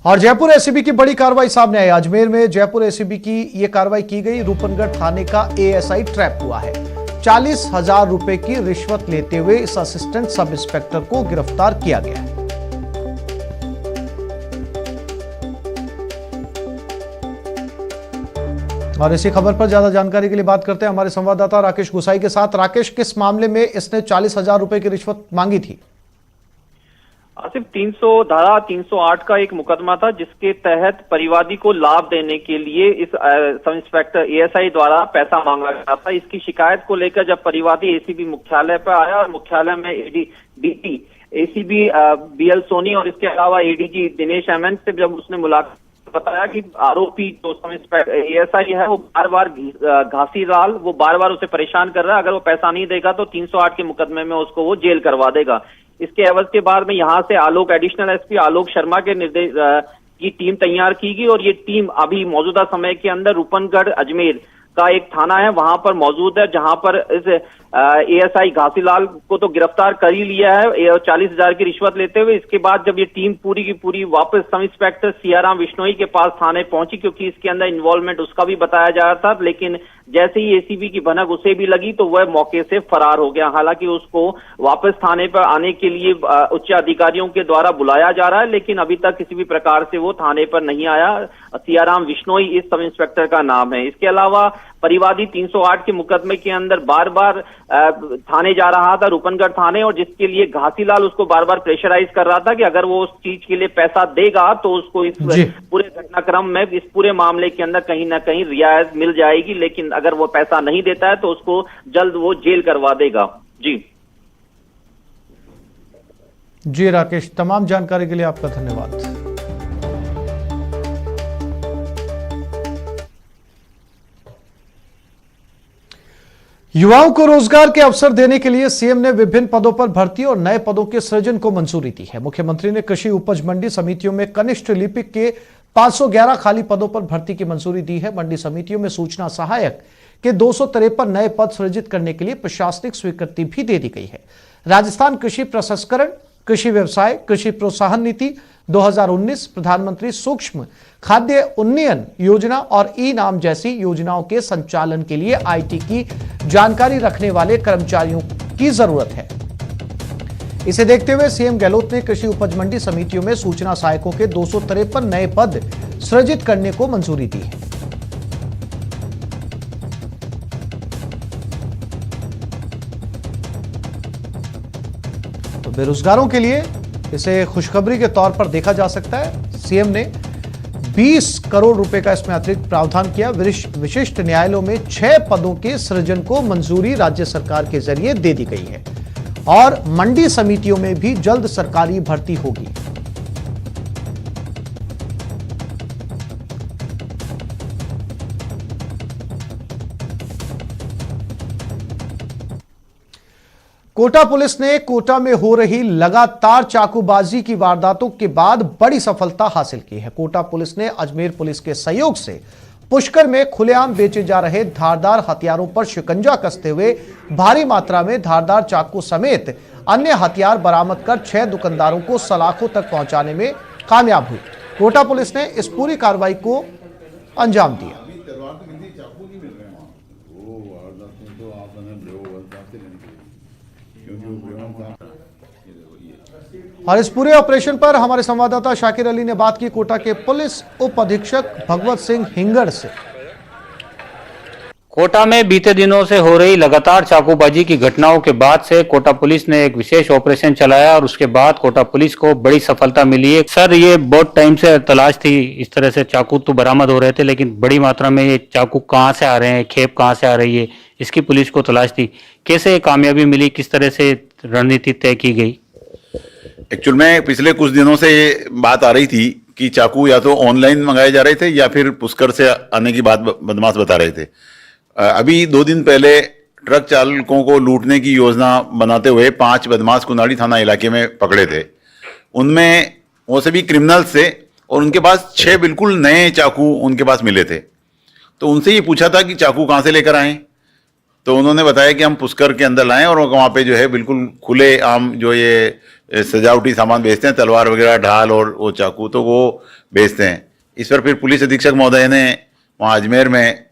और जयपुर एसीबी की बड़ी कार्रवाई सामने आई। अजमेर में जयपुर एसीबी की यह कार्रवाई की गई। रूपनगढ़ थाने का एएसआई ट्रैप हुआ है। 40,000 रुपए की रिश्वत लेते हुए इस असिस्टेंट सब इंस्पेक्टर को गिरफ्तार किया गया है। और इसी खबर पर ज्यादा जानकारी के लिए बात करते हैं हमारे संवाददाता राकेश गुसाई के साथ। राकेश, किस मामले में इसने 40,000 रुपए की रिश्वत मांगी थी? सिर्फ 300 308 का एक मुकदमा था, जिसके तहत परिवादी को लाभ देने के लिए इस सब इंस्पेक्टर एएसआई द्वारा पैसा मांगा गया था। इसकी शिकायत को लेकर जब परिवादी एसीबी मुख्यालय पर आया और मुख्यालय में डीपी एसीबी बीएल सोनी और इसके अलावा एडीजी दिनेश एमएन से जब उसने मुलाकात, बताया कि आरोपी जो सब इंस्पेक्टर एएसआई है वो बार बार घासीलाल वो बार बार उसे परेशान कर रहा है। अगर वो पैसा नहीं देगा तो 308 के मुकदमे में उसको वो जेल करवा देगा। इसके एवज के बाद में यहाँ से आलोक एडिशनल एसपी आलोक शर्मा के निर्देश की टीम तैयार की गई और ये टीम अभी मौजूदा समय के अंदर रूपनगढ़ अजमेर का एक थाना है वहां पर मौजूद है, जहां पर इस एएसआई घासीलाल को तो गिरफ्तार कर ही लिया है 40,000 की रिश्वत लेते हुए। इसके बाद जब ये टीम पूरी की पूरी वापस सब इंस्पेक्टर सियाराम विश्नोई के पास थाने पहुंची, क्योंकि इसके अंदर इन्वॉल्वमेंट उसका भी बताया जा रहा था, लेकिन जैसे ही एसीबी की भनक उसे भी लगी तो वह मौके से फरार हो गया। हालांकि उसको वापस थाने पर आने के लिए उच्च अधिकारियों के द्वारा बुलाया जा रहा है, लेकिन अभी तक किसी भी प्रकार से वो थाने पर नहीं आया। सियाराम विश्नोई इस सब इंस्पेक्टर का नाम है। इसके अलावा परिवादी 308 के मुकदमे के अंदर बार बार थाने जा रहा था, रूपनगढ़ थाने, और जिसके लिए घासीलाल उसको बार बार प्रेशराइज कर रहा था कि अगर वो उस चीज के लिए पैसा देगा तो उसको इस पूरे घटनाक्रम में, इस पूरे मामले के अंदर कहीं ना कहीं रियायत मिल जाएगी, लेकिन अगर वो पैसा नहीं देता है तो उसको जल्द वो जेल करवा देगा। जी राकेश, तमाम जानकारी के लिए आपका धन्यवाद। युवाओं को रोजगार के अवसर देने के लिए सीएम ने विभिन्न पदों पर भर्ती और नए पदों के सृजन को मंजूरी दी है। मुख्यमंत्री ने कृषि उपज मंडी समितियों में कनिष्ठ लिपिक के 511 खाली पदों पर भर्ती की मंजूरी दी है। मंडी समितियों में सूचना सहायक के 253 नए पद सृजित करने के लिए प्रशासनिक स्वीकृति भी दे दी गई है। राजस्थान कृषि प्रसंस्करण, कृषि व्यवसाय, कृषि प्रोत्साहन नीति 2019, प्रधानमंत्री सूक्ष्म खाद्य उन्नयन योजना और ई नाम जैसी योजनाओं के संचालन के लिए आईटी की जानकारी रखने वाले कर्मचारियों की जरूरत है। इसे देखते हुए सीएम गहलोत ने कृषि उपज मंडी समितियों में सूचना सहायकों के 253 नए पद सृजित करने को मंजूरी दी है। तो बेरोजगारों के लिए इसे खुशखबरी के तौर पर देखा जा सकता है। सीएम ने 20 करोड़ रुपए का इसमें अतिरिक्त प्रावधान किया। विशिष्ट न्यायालयों में 6 पदों के सृजन को मंजूरी राज्य सरकार के जरिए दे दी गई है और मंडी समितियों में भी जल्द सरकारी भर्ती होगी। कोटा पुलिस ने कोटा में हो रही लगातार चाकूबाजी की वारदातों के बाद बड़ी सफलता हासिल की है। कोटा पुलिस ने अजमेर पुलिस के सहयोग से पुष्कर में खुलेआम बेचे जा रहे धारदार हथियारों पर शिकंजा कसते हुए भारी मात्रा में धारदार चाकू समेत अन्य हथियार बरामद कर 6 दुकानदारों को सलाखों तक पहुंचाने में कामयाब हुई। कोटा पुलिस ने इस पूरी कार्रवाई को अंजाम दिया। और इस पूरे ऑपरेशन पर हमारे संवाददाता शाकिर अली ने बात की कोटा के पुलिस उप अधीक्षक भगवत सिंह हिंगड़ से। कोटा में बीते दिनों से हो रही लगातार चाकूबाजी की घटनाओं के बाद से कोटा पुलिस ने एक विशेष ऑपरेशन चलाया और उसके बाद कोटा पुलिस को बड़ी सफलता मिली है। सर, ये बहुत टाइम से तलाश थी, इस तरह से चाकू तो बरामद हो रहे थे, लेकिन बड़ी मात्रा में ये चाकू कहाँ से आ रहे हैं, खेप कहाँ से आ रही है, इसकी पुलिस को तलाश थी। कैसे कामयाबी मिली, किस तरह से रणनीति तय की गई? एक्चुअल में पिछले कुछ दिनों से ये बात आ रही थी कि चाकू या तो ऑनलाइन मंगाए जा रहे थे या फिर पुष्कर से आने की बात बदमाश बता रहे थे। अभी 2 दिन पहले ट्रक चालकों को लूटने की योजना बनाते हुए 5 बदमाश कुनाड़ी थाना इलाके में पकड़े थे। उनमें वो सभी क्रिमिनल्स थे और उनके पास 6 बिल्कुल नए चाकू उनके पास मिले थे। तो उनसे ये पूछा था कि चाकू कहाँ से लेकर आए, तो उन्होंने बताया कि हम पुष्कर के अंदर लाए और वहाँ पे जो है बिल्कुल खुले आम जो ये सजावटी सामान बेचते हैं, तलवार वगैरह, ढाल और वो चाकू, तो वो बेचते हैं। इस पर फिर पुलिस अधीक्षक महोदय ने वहाँ अजमेर में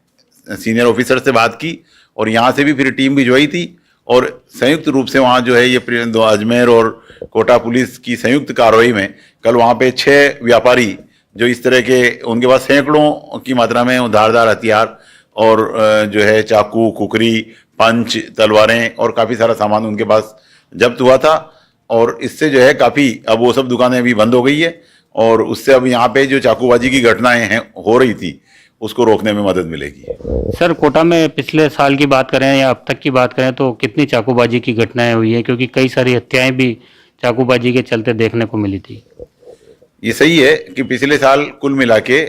सीनियर ऑफिसर से बात की और यहाँ से भी फिर टीम भिजवाई थी और संयुक्त रूप से वहाँ जो है ये अजमेर और कोटा पुलिस की संयुक्त कार्रवाई में कल वहाँ पे 6 व्यापारी जो इस तरह के, उनके पास सैकड़ों की मात्रा में धारदार हथियार और जो है चाकू, कुकरी, पंच, तलवारें और काफ़ी सारा सामान उनके पास जब्त हुआ था। और इससे जो है काफ़ी, अब वो सब दुकानें अभी बंद हो गई है और उससे अब यहाँ पे जो चाकूबाजी की घटनाएं हैं हो रही थी उसको रोकने में मदद मिलेगी। सर, कोटा में पिछले साल की बात करें या अब तक की बात करें तो कितनी चाकूबाजी की घटनाएं हुई है, क्योंकि कई सारी हत्याएं भी चाकूबाजी के चलते देखने को मिली थी। ये सही है कि पिछले साल कुल मिला के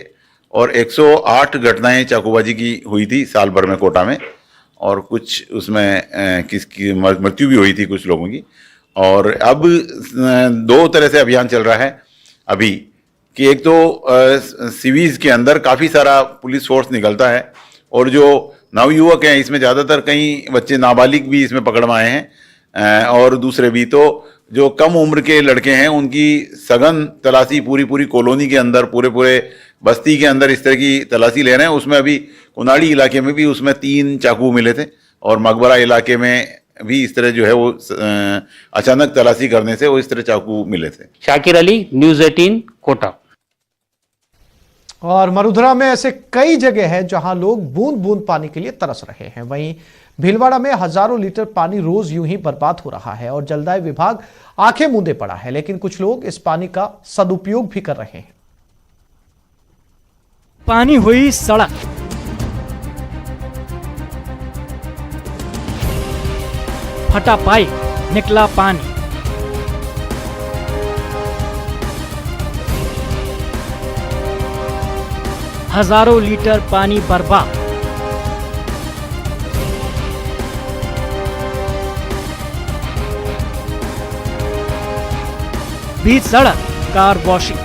और 108 घटनाएं चाकूबाजी की हुई थी साल भर में कोटा में, और कुछ उसमें किसकी मृत्यु भी हुई थी कुछ लोगों की। और अब 2 तरह से अभियान चल रहा है अभी कि एक तो सिवीज के अंदर काफ़ी सारा पुलिस फोर्स निकलता है और जो नवयुवक हैं इसमें ज़्यादातर कई बच्चे नाबालिग भी इसमें पकड़ में आए हैं और दूसरे भी, तो जो कम उम्र के लड़के हैं उनकी सघन तलाशी पूरी कॉलोनी के अंदर, पूरे बस्ती के अंदर इस तरह की तलाशी ले रहे हैं। उसमें अभी कुनाड़ी इलाके में भी उसमें 3 चाकू मिले थे और मकबरा इलाके में भी इस तरह जो है वो अचानक तलाशी करने से वो इस तरह चाकू मिले थे। शाकिर अली, न्यूज़ 18, कोटा। और मरुधरा में ऐसे कई जगह हैं जहां लोग बूंद बूंद पानी के लिए तरस रहे हैं। वहीं भीलवाड़ा में हजारों लीटर पानी रोज यूं ही बर्बाद हो रहा है और जलदाय विभाग आंखें मूंदे पड़ा है, लेकिन कुछ लोग इस पानी का सदुपयोग भी कर रहे हैं। पानी हुई सड़क, फटा पाइप, निकला पानी, हजारों लीटर पानी बर्बाद। बीच सड़क कार वॉशिंग।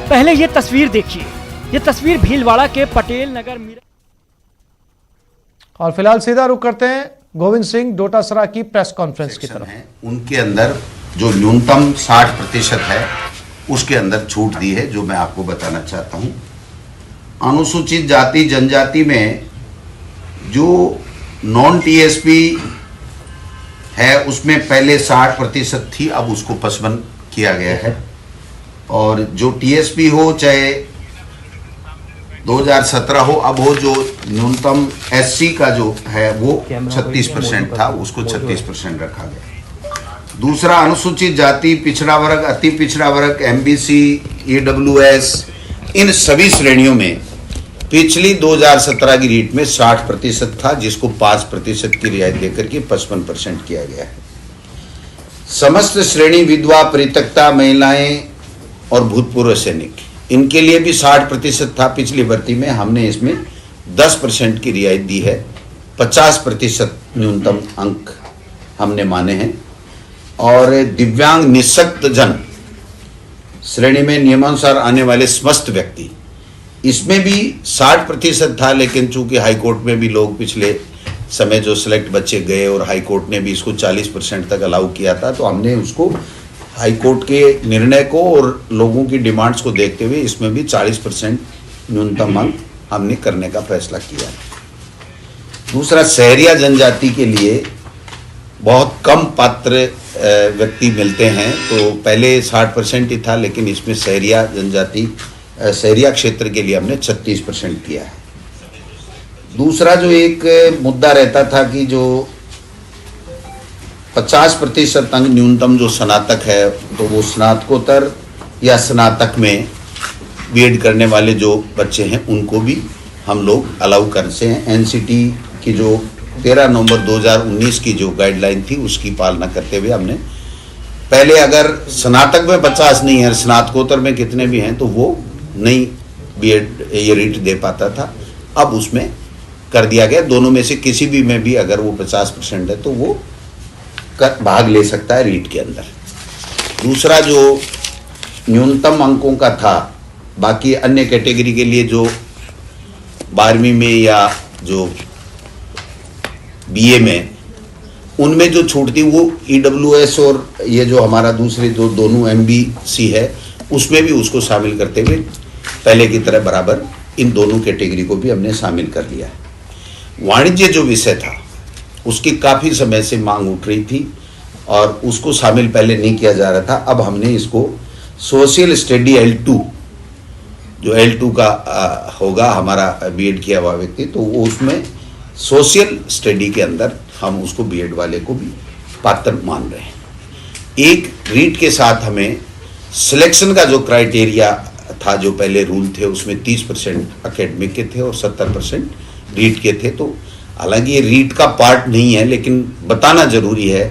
पहले ये तस्वीर देखिए, ये तस्वीर भीलवाड़ा के पटेल नगर मीरा। और फिलहाल सीधा रुख करते हैं गोविंद सिंह डोटासरा की प्रेस कॉन्फ्रेंस की तरफ। उनके अंदर जो न्यूनतम 60% है उसके अंदर छूट दी है, जो मैं आपको बताना चाहता हूं। अनुसूचित जाति जनजाति में जो नॉन टीएसपी है उसमें पहले 60% थी, अब उसको 55 किया गया है। और जो टीएसपी हो चाहे 2017 हो, अब वो जो न्यूनतम एससी का जो है वो 36% था, उसको 36% रखा गया। दूसरा, अनुसूचित जाति, पिछड़ा वर्ग, अति पिछड़ा वर्ग, एमबीसी, ईडब्ल्यूएस, इन सभी श्रेणियों में पिछली 2017 की रीट में 60% था, जिसको 5% की रियायत देकर के 55% किया गया है। समस्त श्रेणी, विधवा, परित्यक्ता महिलाएं और भूतपूर्व सैनिक, इनके लिए भी 60% था पिछली भर्ती में, हमने इसमें 10% की रियायत दी है। 50% न्यूनतम अंक हमने माने हैं। और दिव्यांग निःशक्त जन श्रेणी में नियमानुसार आने वाले समस्त व्यक्ति, इसमें भी 60% था, लेकिन चूंकि हाईकोर्ट में भी लोग पिछले समय जो सिलेक्ट बच्चे गए और हाईकोर्ट ने भी इसको 40% तक अलाउ किया था, तो हमने उसको हाईकोर्ट के निर्णय को और लोगों की डिमांड्स को देखते हुए इसमें भी 40% न्यूनतम अंक हमने करने का फैसला किया। दूसरा, शहरिया जनजाति के लिए बहुत कम पात्र व्यक्ति मिलते हैं, तो पहले 60% ही था, लेकिन इसमें शहरिया जनजाति, शहरिया क्षेत्र के लिए हमने 36% किया है। दूसरा जो एक मुद्दा रहता था कि जो 50% अंक न्यूनतम जो स्नातक है, तो वो स्नातकोत्तर या स्नातक में बीएड करने वाले जो बच्चे हैं उनको भी हम लोग अलाउ करते हैं। एनसीटी की जो 13 नवंबर 2019 की जो गाइडलाइन थी उसकी पालना करते हुए हमने पहले अगर स्नातक में 50 नहीं है, स्नातकोत्तर में कितने भी हैं, तो वो नहीं बीएड ये रीट दे पाता था, अब उसमें कर दिया गया। दोनों में से किसी भी में भी अगर वो 50% है तो वो भाग ले सकता है रीट के अंदर। दूसरा जो न्यूनतम अंकों का था, बाकी अन्य कैटेगरी के लिए जो 12वीं में या जो बीए में, उनमें जो छूट थी वो EWS और ये जो हमारा दूसरे जो दोनों MBC है उसमें भी उसको शामिल करते हुए पहले की तरह बराबर इन दोनों कैटेगरी को भी हमने शामिल कर लिया है। वाणिज्य जो विषय था उसकी काफ़ी समय से मांग उठ रही थी और उसको शामिल पहले नहीं किया जा रहा था। अब हमने इसको सोशल स्टडी L2 जो L2 का होगा हमारा B.Ed किया हुआ व्यक्ति, तो वो उसमें सोशल स्टडी के अंदर हम उसको B.Ed वाले को भी पात्र मान रहे हैं। एक रीट के साथ हमें सिलेक्शन का जो क्राइटेरिया था, जो पहले रूल थे उसमें 30% एकेडमिक के थे और 70% रीट के थे। तो हालांकि ये रीट का पार्ट नहीं है, लेकिन बताना जरूरी है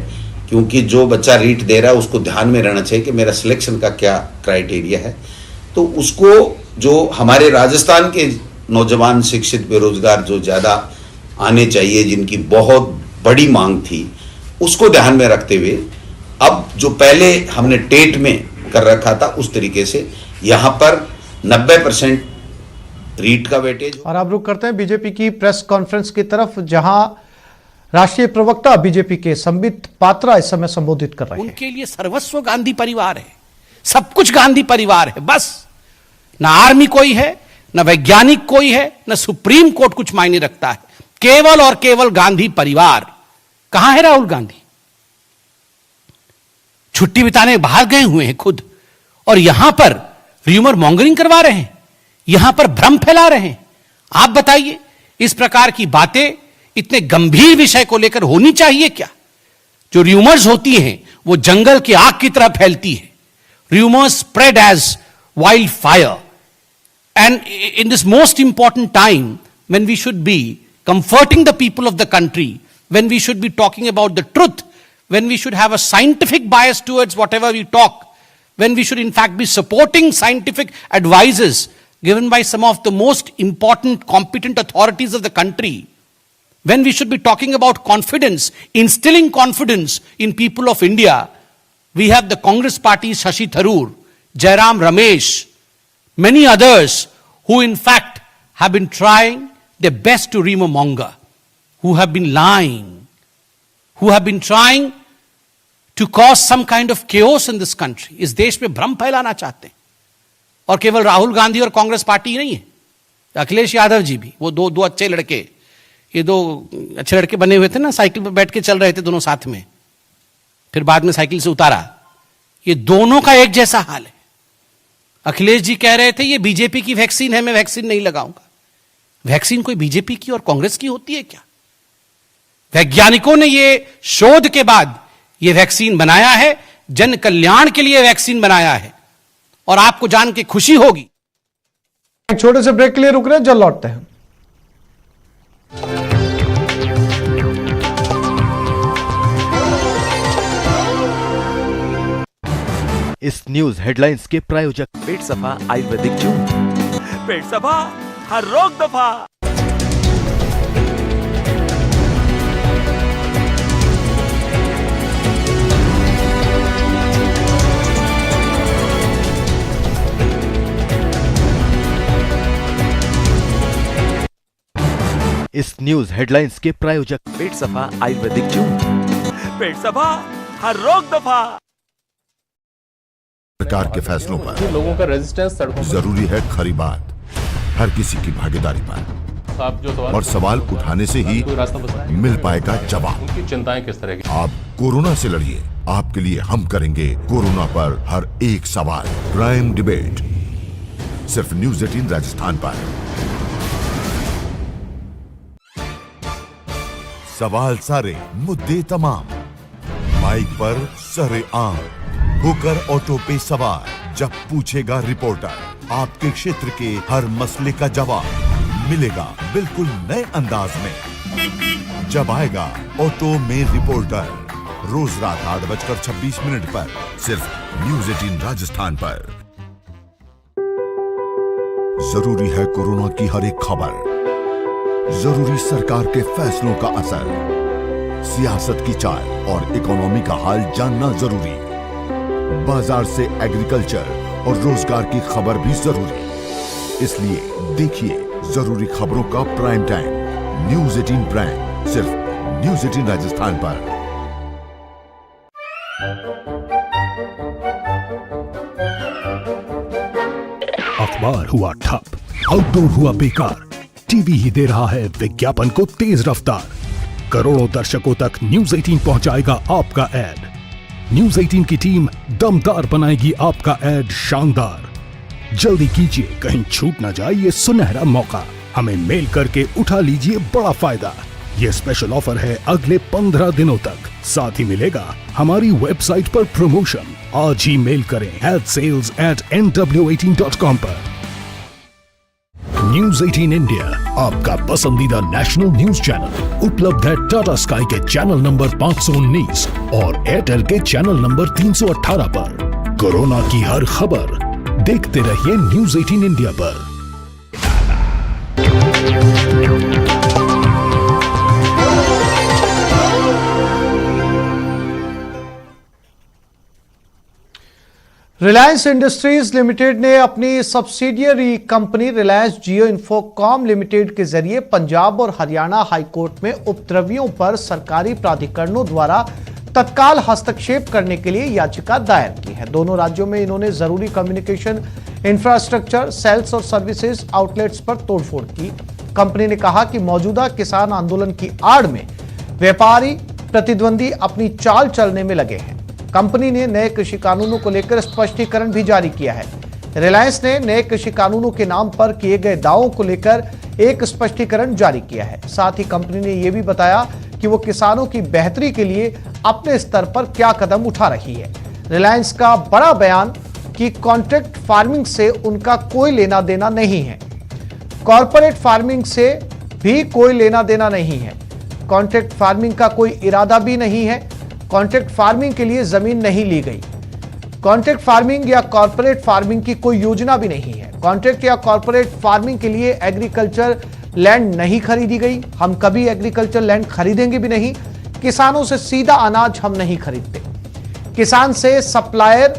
क्योंकि जो बच्चा रीट दे रहा है उसको ध्यान में रहना चाहिए कि मेरा सिलेक्शन का क्या क्राइटेरिया है। तो उसको जो हमारे राजस्थान के नौजवान शिक्षित बेरोजगार जो ज़्यादा आने चाहिए, जिनकी बहुत बड़ी मांग थी, उसको ध्यान में रखते हुए अब जो पहले हमने टेट में कर रखा था उस तरीके से यहाँ पर 90% रीट का वेटेज। और अब रुक करते हैं बीजेपी की प्रेस कॉन्फ्रेंस की तरफ, जहां राष्ट्रीय प्रवक्ता बीजेपी के संबित पात्रा इस समय संबोधित कर रहे हैं। उनके लिए सर्वस्व गांधी परिवार है, सब कुछ गांधी परिवार है। बस ना आर्मी कोई है, ना वैज्ञानिक कोई है, ना सुप्रीम कोर्ट कुछ मायने रखता है, केवल और केवल गांधी परिवार। कहां है राहुल गांधी? छुट्टी बिताने बाहर गए हुए हैं खुद, और यहां पर र्यूमर मॉन्गरिंग करवा रहे हैं, यहां पर भ्रम फैला रहे हैं। आप बताइए, इस प्रकार की बातें इतने गंभीर विषय को लेकर होनी चाहिए क्या? जो र्यूमर्स होती हैं वो जंगल की आग की तरह फैलती है। Rumours spread as wildfire, and in this most important time when we should be comforting the people of the country, when we should be talking about the truth, when we should have a scientific bias towards whatever we talk, when we should in fact be supporting scientific advices given by some of the most important competent authorities of the country, when we should be talking about confidence, instilling confidence in people of India, we have the Congress party, Shashi Tharoor, Jairam Ramesh, many others who in fact have been trying their best to rumor-monger, who have been lying, who have been trying to cause some kind of chaos in this country. इस देश में भ्रम फैलाना चाहते हैं। और केवल राहुल गांधी और कांग्रेस पार्टी नहीं है, अखिलेश यादव जी भी, वो दो अच्छे लड़के, ये दो अच्छे लड़के बने हुए थे ना, साइकिल पर बैठ के चल रहे थे दोनों साथ में, फिर बाद में साइकिल से उतारा। ये दोनों का एक जैसा हाल है। अखिलेश जी कह रहे थे ये बीजेपी की वैक्सीन है, मैं वैक्सीन नहीं लगाऊंगा। वैक्सीन कोई बीजेपी की और कांग्रेस की होती है क्या? वैज्ञानिकों ने ये शोध के बाद ये वैक्सीन बनाया है, जन कल्याण के लिए वैक्सीन बनाया है, और आपको जान के खुशी होगी। एक छोटे से ब्रेक के लिए रुक रहे हैं, जल्द लौटते हैं। इस न्यूज हेडलाइंस के प्रायोजक पेट सफा आयुर्वेदिक जून, पेट सफा हर रोग दफा। इस न्यूज हेडलाइंस के प्रायोजक पेट सफा आयुर्वेदिक जून, पेट सफा हर रोग दफा। सरकार के फैसलों पर लोगों का रेजिस्टेंस सड़कों पर जरूरी है खरी बात, हर किसी की भागीदारी पर, आप जो और सवाल उठाने से ही मिल पाएगा जवाब। उनकी चिंताएं किस तरह की? आप कोरोना से लड़िए, आपके लिए हम करेंगे कोरोना पर हर एक सवाल। प्राइम डिबेट सिर्फ न्यूज़ 18 राजस्थान पर। सवाल सारे, मुद्दे तमाम, माइक पर सरे आम, होकर ऑटो पे सवार। जब पूछेगा रिपोर्टर, आपके क्षेत्र के हर मसले का जवाब मिलेगा बिल्कुल नए अंदाज में। जब आएगा ऑटो में रिपोर्टर, रोज रात 8:26 पर, सिर्फ न्यूज़ 18 राजस्थान पर। जरूरी है कोरोना की हर एक खबर, जरूरी सरकार के फैसलों का असर, सियासत की चाल और इकोनॉमी का हाल जानना जरूरी, बाजार से एग्रीकल्चर और रोजगार की खबर भी जरूरी। इसलिए देखिए जरूरी खबरों का प्राइम टाइम, न्यूज़ 18 प्राइम, सिर्फ न्यूज़ 18 राजस्थान पर। अखबार हुआ ठप, आउटडोर हुआ बेकार, टीवी ही दे रहा है विज्ञापन को तेज रफ्तार। करोड़ों दर्शकों तक न्यूज 18 पहुंचाएगा आपका ऐड। न्यूज 18 की टीम दमदार बनाएगी आपका ऐड शानदार। जल्दी कीजिए, कहीं छूट ना जाए ये सुनहरा मौका। हमें मेल करके उठा लीजिए बड़ा फायदा। ये स्पेशल ऑफर है अगले 15 दिनों तक। साथ ही मिलेगा हमारी वेबसाइट पर प्रमोशन। आज ही मेल करें adsales@nw18.com पर। न्यूज 18 इंडिया, आपका पसंदीदा नेशनल न्यूज चैनल, उपलब्ध है टाटा स्काई के चैनल नंबर 519 और एयरटेल के चैनल नंबर 318 पर। कोरोना की हर खबर देखते रहिए न्यूज 18 इंडिया पर। रिलायंस इंडस्ट्रीज लिमिटेड ने अपनी सब्सिडियरी कंपनी रिलायंस जियो इन्फोकॉम लिमिटेड के जरिए पंजाब और हरियाणा हाईकोर्ट में उपद्रवियों पर सरकारी प्राधिकरणों द्वारा तत्काल हस्तक्षेप करने के लिए याचिका दायर की है। दोनों राज्यों में इन्होंने जरूरी कम्युनिकेशन इंफ्रास्ट्रक्चर, सेल्स और सर्विसेज आउटलेट्स पर तोड़फोड़ की। कंपनी ने कहा कि मौजूदा किसान आंदोलन की आड़ में व्यापारी प्रतिद्वंदी अपनी चाल चलने में लगे हैं। कंपनी ने नए कृषि कानूनों को लेकर स्पष्टीकरण भी जारी किया है। रिलायंस ने नए कृषि कानूनों के नाम पर किए गए दावों को लेकर एक स्पष्टीकरण जारी किया है। साथ ही कंपनी ने यह भी बताया कि वो किसानों की बेहतरी के लिए अपने स्तर पर क्या कदम उठा रही है। रिलायंस का बड़ा बयान कि कॉन्ट्रैक्ट फार्मिंग से उनका कोई लेना देना नहीं है, कॉर्पोरेट फार्मिंग से भी कोई लेना देना नहीं है, कॉन्ट्रैक्ट फार्मिंग का कोई इरादा भी नहीं है, कॉन्ट्रैक्ट फार्मिंग के लिए जमीन नहीं ली गई, कॉन्ट्रैक्ट फार्मिंग या कॉर्पोरेट फार्मिंग की कोई योजना भी नहीं है, कॉन्ट्रैक्ट या कॉर्पोरेट फार्मिंग के लिए एग्रीकल्चर लैंड नहीं खरीदी गई, हम कभी एग्रीकल्चर लैंड खरीदेंगे भी नहीं, किसानों से सीधा अनाज हम नहीं खरीदते, किसान से सप्लायर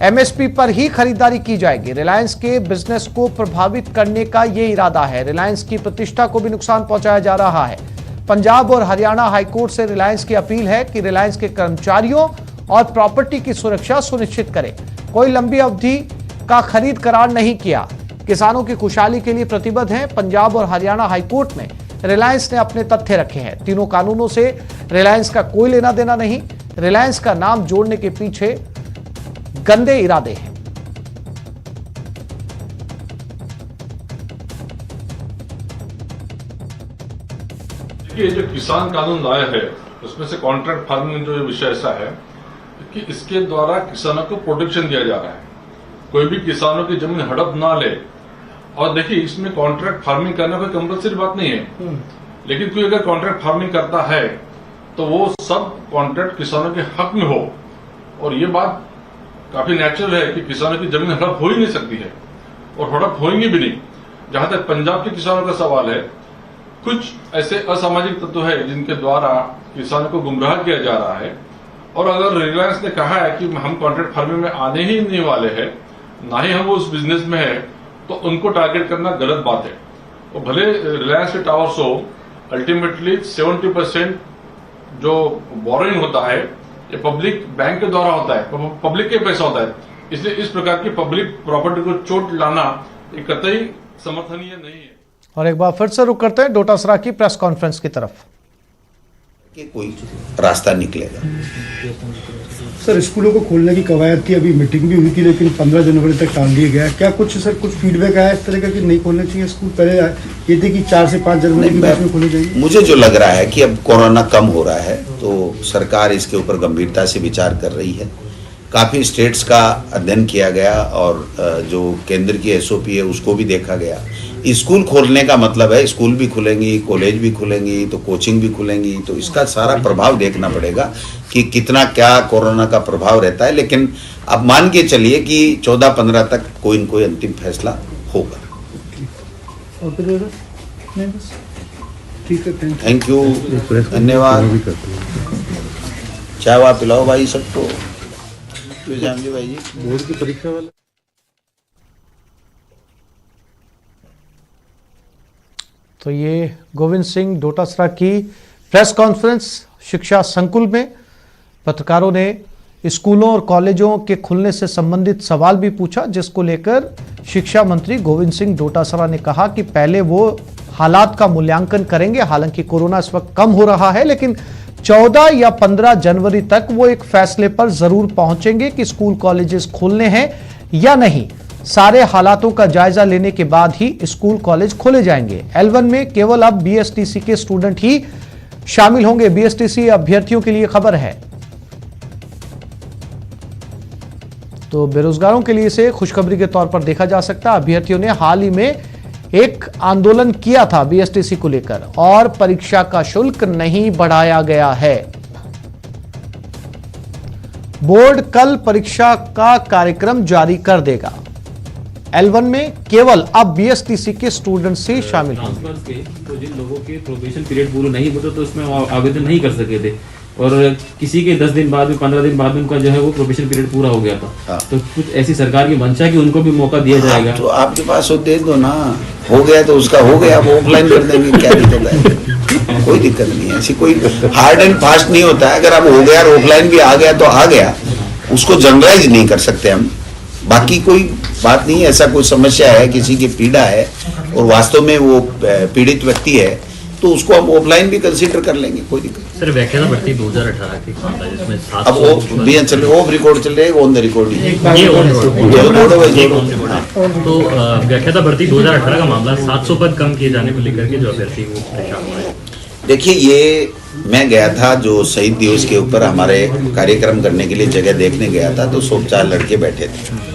एमएसपी पर ही खरीदारी की जाएगी। रिलायंस के बिजनेस को प्रभावित करने का यह इरादा है। रिलायंस की प्रतिष्ठा को भी नुकसान पहुंचाया जा रहा है। पंजाब और हरियाणा हाईकोर्ट से रिलायंस की अपील है कि रिलायंस के कर्मचारियों और प्रॉपर्टी की सुरक्षा सुनिश्चित करें। कोई लंबी अवधि का खरीद करार नहीं किया, किसानों की खुशहाली के लिए प्रतिबद्ध हैं। पंजाब और हरियाणा हाईकोर्ट में रिलायंस ने अपने तथ्य रखे हैं। तीनों कानूनों से रिलायंस का कोई लेना देना नहीं। रिलायंस का नाम जोड़ने के पीछे गंदे इरादे हैं। ये जो किसान कानून लाया है उसमें से कॉन्ट्रैक्ट फार्मिंग जो विषय ऐसा है कि इसके द्वारा किसानों को प्रोटेक्शन दिया जा रहा है। कोई भी किसानों की जमीन हड़प ना ले। और देखिए, इसमें कॉन्ट्रैक्ट फार्मिंग करना कोई कंपल्सरी बात नहीं है, लेकिन कोई अगर कॉन्ट्रैक्ट फार्मिंग करता है तो वो सब कॉन्ट्रैक्ट किसानों के हक में हो। और ये बात काफी नेचुरल है कि किसानों की जमीन हड़प हो ही नहीं सकती है और हड़प होंगी भी नहीं। जहां तक पंजाब के किसानों का सवाल है, कुछ ऐसे असामाजिक तत्व है जिनके द्वारा किसानों को गुमराह किया जा रहा है। और अगर रिलायंस ने कहा है कि हम कॉन्ट्रैक्ट फार्मिंग में आने ही नहीं वाले हैं, ना ही हम उस बिजनेस में है, तो उनको टारगेट करना गलत बात है। और भले रिलायंस के टावर्स हो, अल्टीमेटली 70% जो बोरोइंग होता है ये पब्लिक बैंक के द्वारा होता है, पब्लिक के पैसा होता है। इसलिए इस प्रकार की पब्लिक प्रॉपर्टी को चोट लाना ये कतई समर्थनीय नहीं है। और एक बार फिर से रुक करते हैं डोटासरा की प्रेस कॉन्फ्रेंस की तरफ। कि कोई रास्ता निकलेगा। सर, स्कूलों को खोलने की कवायद की अभी मीटिंग भी हुई थी, लेकिन 15 जनवरी तक टाल दिया गया। क्या कुछ फीडबैक आया इस तरह का कि नहीं खोलने चाहिए स्कूल? पहले ये थे कि 4 से 5 जनवरी के बीच में खोले जाएंगे। मुझे जो लग रहा है कि अब कोरोना कम हो रहा है तो सरकार इसके ऊपर गंभीरता से विचार कर रही है। काफ़ी स्टेट्स का अध्ययन किया गया और जो केंद्र की एसओपी है उसको भी देखा गया। स्कूल खोलने का मतलब है स्कूल भी खुलेंगी, कॉलेज भी खुलेंगी, तो कोचिंग भी खुलेंगी, तो इसका सारा प्रभाव देखना पड़ेगा कि कितना क्या कोरोना का प्रभाव रहता है। लेकिन अब मान के चलिए कि 14-15 तक कोई न कोई अंतिम फैसला होगा। थैंक यू, धन्यवाद। चाय वाह पिलाओ भाई सबको। भाई जी बोर्ड की परीक्षा वाला तो ये गोविंद सिंह डोटासरा की प्रेस कॉन्फ्रेंस शिक्षा संकुल में पत्रकारों ने स्कूलों और कॉलेजों के खुलने से संबंधित सवाल भी पूछा, जिसको लेकर शिक्षा मंत्री गोविंद सिंह डोटासरा ने कहा कि पहले वो हालात का मूल्यांकन करेंगे। हालांकि कोरोना इस वक्त कम हो रहा है, लेकिन 14 या 15 जनवरी तक वो एक फैसले पर जरूर पहुंचेंगे कि स्कूल कॉलेजेस खोलने हैं या नहीं। सारे हालातों का जायजा लेने के बाद ही स्कूल कॉलेज खोले जाएंगे। L1 में केवल अब बीएसटीसी के स्टूडेंट ही शामिल होंगे। बीएसटीसी अभ्यर्थियों के लिए खबर है। तो बेरोजगारों के लिए इसे खुशखबरी के तौर पर देखा जा सकता है। अभ्यर्थियों ने हाल ही में एक आंदोलन किया था बीएसटीसी को लेकर और परीक्षा का शुल्क नहीं बढ़ाया गया है। बोर्ड कल परीक्षा का कार्यक्रम जारी कर देगा। L1 में केवल अब बीएसटीसी के स्टूडेंट्स ही शामिल होंगे। तो जिन लोगों के प्रोबेशन पीरियड पूरा नहीं होता तो इसमें आवेदन नहीं कर सके थे और किसी के 10 दिन बाद में 15 दिन बाद में उनका जो है वो प्रोबेशन पीरियड पूरा हो गया था। तो कुछ ऐसी सरकार की मंशा कि उनको भी मौका दिया जाएगा। तो आपके पास हो दे दो ना, हो गया तो उसका हो गया, वो ऑफलाइन कर देंगे, क्या दिक्कत है? कोई दिक्कत नहीं है, ऐसी कोई हार्ड एंड फास्ट नहीं होता है। अगर अब हो गया और ऑफलाइन भी आ गया तो आ गया, उसको जनरलाइज नहीं कर सकते हम। बाकी कोई बात नहीं है, ऐसा कोई समस्या है, किसी की पीड़ा है और वास्तव में वो पीड़ित व्यक्ति है तो उसको हम ऑफलाइन भी कंसीडर कर लेंगे, कोई दिक्कत नहीं। सर व्याख्याता भर्ती 2018 की जिसमें अब ऑफ रिकॉर्ड चल रहे, ऑन द रिकॉर्ड तो व्याख्याता भर्ती 2018 का मामला 700 पद कम किए जाने को लेकर के जो अभ्यर्थी वो परेशान हुआ है। देखिए, ये मैं गया था जो शहीद दिवस के ऊपर हमारे कार्यक्रम करने के लिए जगह देखने गया था, तो 104 लड़के बैठे थे।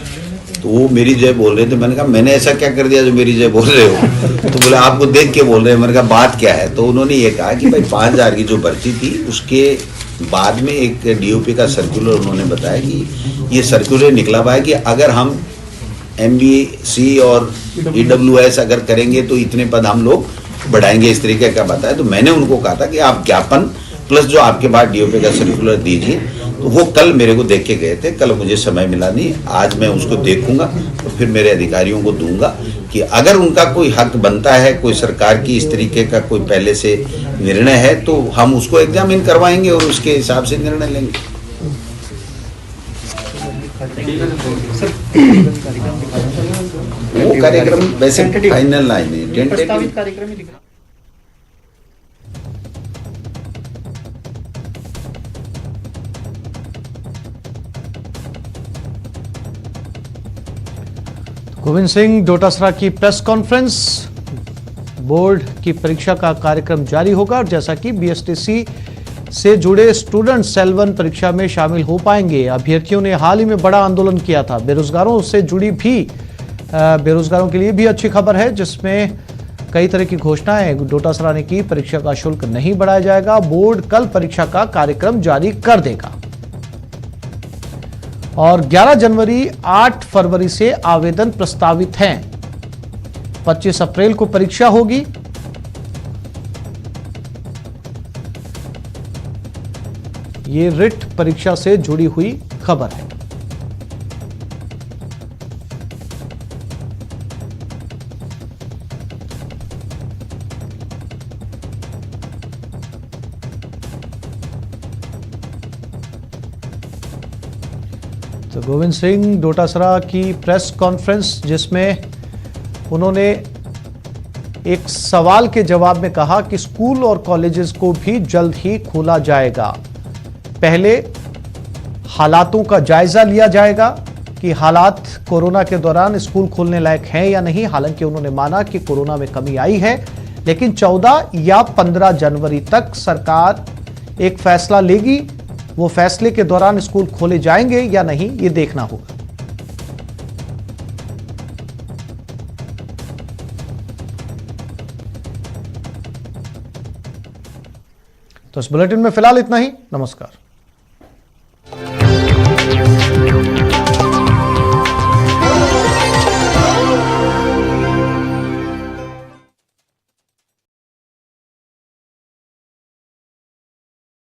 तो वो मेरी जय बोल रहे थे। मैंने कहा मैंने ऐसा क्या कर दिया जो मेरी जय बोल रहे हो? तो बोले आपको देख के बोल रहे हैं। मैंने कहा बात क्या है? तो उन्होंने ये कहा कि भाई 5000 की जो भर्ती थी उसके बाद में एक डीओपी का सर्कुलर उन्होंने बताया कि ये सर्कुलर निकला हुआ है कि अगर हम MBC और EWS अगर करेंगे तो इतने पद हम लोग बढ़ाएंगे, इस तरीके का बताया। तो मैंने उनको कहा था कि आप ज्ञापन प्लस जो आपके पास डीओपी का सर्कुलर दीजिए। तो वो कल मेरे को देख के गए थे, कल मुझे समय मिला नहीं, आज मैं उसको देखूंगा तो फिर मेरे अधिकारियों को दूंगा कि अगर उनका कोई हक बनता है, कोई सरकार की इस तरीके का कोई पहले से निर्णय है तो हम उसको एग्जामिन करवाएंगे और उसके हिसाब से निर्णय लेंगे। वो कार्यक्रम वैसे फाइनल लाइन है, टेंटेटिव कार्यक्रम ही। गोविंद सिंह डोटासरा की प्रेस कॉन्फ्रेंस। बोर्ड की परीक्षा का कार्यक्रम जारी होगा और जैसा कि बीएसटीसी से जुड़े स्टूडेंट्स L1 परीक्षा में शामिल हो पाएंगे। अभ्यर्थियों ने हाल ही में बड़ा आंदोलन किया था। बेरोजगारों से जुड़ी भी बेरोजगारों के लिए भी अच्छी खबर है, जिसमें कई तरह की घोषणाएं डोटासरा ने की। परीक्षा का शुल्क नहीं बढ़ाया जाएगा। बोर्ड कल परीक्षा का कार्यक्रम जारी कर देगा और 11 जनवरी 8 फरवरी से आवेदन प्रस्तावित हैं। 25 अप्रैल को परीक्षा होगी। ये रिट परीक्षा से जुड़ी हुई खबर है। तो गोविंद सिंह डोटासरा की प्रेस कॉन्फ्रेंस, जिसमें उन्होंने एक सवाल के जवाब में कहा कि स्कूल और कॉलेजेस को भी जल्द ही खोला जाएगा। पहले हालातों का जायजा लिया जाएगा कि हालात कोरोना के दौरान स्कूल खोलने लायक हैं या नहीं। हालांकि उन्होंने माना कि कोरोना में कमी आई है, लेकिन 14 या 15 जनवरी तक सरकार एक फैसला लेगी। वो फैसले के दौरान स्कूल खोले जाएंगे या नहीं, ये देखना होगा। तो इस बुलेटिन में फिलहाल इतना ही। नमस्कार।